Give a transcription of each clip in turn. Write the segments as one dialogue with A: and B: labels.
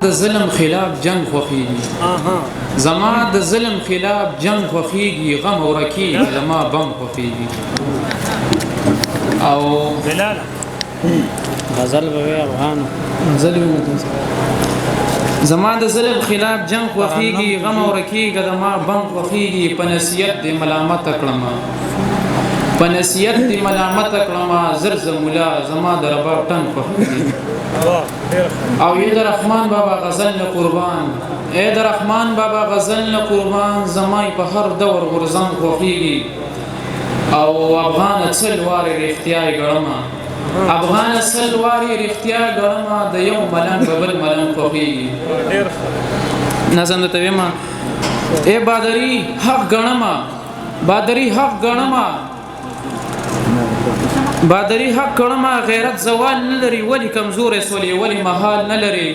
A: د ظلم خلاف جنگ خوخیږي زما د ظلم خلاف جنگ خوخیږي غم ورکی زما بم خوخیږي او
B: بلال غزل به افغان
A: غزل زما د ظلم خلاف جنگ خوخیږي غم ورکی زما بم خوخیږي په نصیحت د ملامت کړم په نصیحت د ملامت کړم زر زمولا زما د رباب تن خوخیږي او اے د رحمان بابا غزل نه قربان اے د رحمان بابا غزل نه قربان زمای په هر دور غرزان خوخیږي او افغان څل واره اختیار ګړما افغان څل واره اختیار ګړما د یو ملنګ بل ملنګ خوخیږي نظم ته ویما اے بادری حق ګړما بادری حق ګړما بادری حق کړما غیرت زوال نه لري ولی کمزور سولي ولی محال نه لري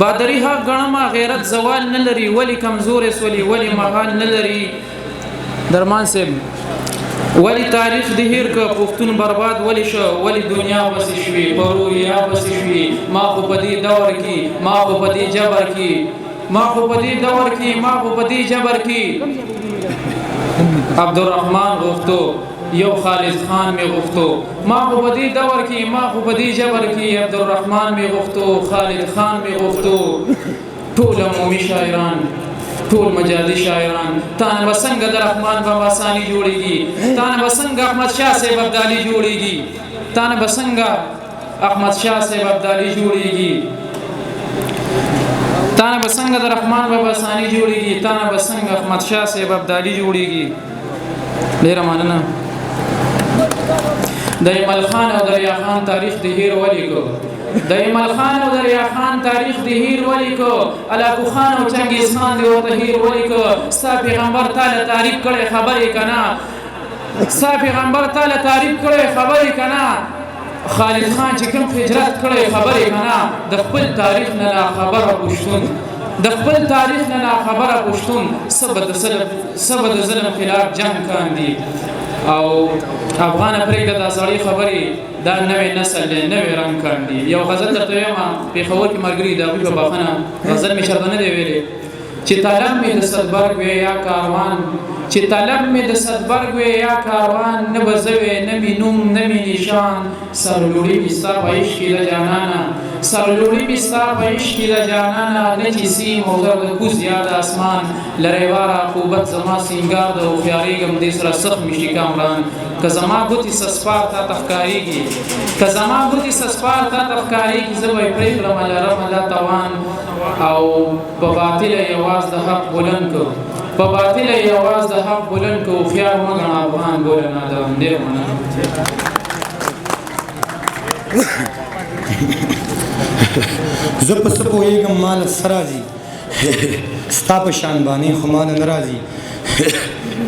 A: بادری حق کړما غیرت زوال نه لري ولی کمزور سولي ولی محال نه لري درمان سے ولی تاریخ د هیر کا پښتون برباد ولی شو ولی دنیا وس شوي پروریا وس شوي ما خو پدی دور کی ما خو پدی جبر کی ما خو پدی دور کی ما خو پدی جبر کی عبدالرحمن غفتو یو خالد خان می غفتو ما خو بدی دور کی ما خو بدی جبر کی عبدالرحمن می غفتو خالد خان می غفتو ټول عمومي شاعران ټول مجازي شاعران تان وسنګ د رحمان بابا ثاني جوړيږي تان وسنګ احمد شاه صاحب ابدالي جوړيږي تان وسنګ احمد شاه صاحب ابدالي جوړيږي تان وسنګ د رحمان بابا ثاني جوړيږي تان وسنګ احمد شاه صاحب ابدالي جوړيږي ډیر مننه د ایمل خان او دریا خان تاریخ د هیر ولیکو د ایمل خان او دریا خان تاریخ د هیر ولیکو علاقو خان او چنگیز خان دی ورته هیر ولیکو ستا پیغمبر تعالی تعریف کړي خبرې کنا ستا پیغمبر تعالی تعریف کړي خبرې کنا خالد خان چې کوم هجرت کړي خبرې کنا د خپل تاریخ نه خبره پښتون د خپل تاریخ نه خبره پښتون سبد ظلم خلاف جنگ کاندي او افغان پرېږده دا سړی خبرې دا نوې نسل دی نوې رنګ کاندي یو غزل درته وایم پېښور کې ملګري د هغوی په بخښنه غزل مې شرطه نه دی ویلی چې طلب مې د صدبرګ وې یا کاروان چې طلب مې د صدبرګ وې یا کاروان نه به زه وې نه مې نوم نه مې نشان سرلوړي مې ستا په عشق کې د جانانه سرلوړي مې ستا په عشق کې د جانانه نه چې سیم او زر د کوز یا د اسمان لرې واره عقوبت زما سینګار د هوښیارېږم دې سره سخت مې شي کامران که زما ګوتې سسپار تا ته ښکارېږي که زما ګوتې سسپار تا ته ښکارېږي زه به یې پرېږدم لرم لا توان او په باطله یې اواز د حق بلند کړو په باطله یې اواز د حق بلند کړو هوښیار مه ګڼه افغان ګوره نادان ډېر مننه
C: زه په څه پوهېږم ماله څه راځي ستا په شان بانې خو ماله نه راځي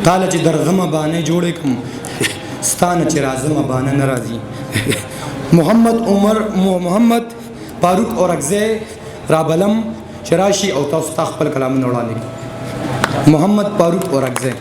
C: تاله چې درځمه بانې جوړې کړم ستا نه چې راځمه بانه نه راځي محمد فاروق اورکزی رابلم چې راشي او تاسو ته خپل کلامونه وړاندې کړي محمد فاروق اورکزی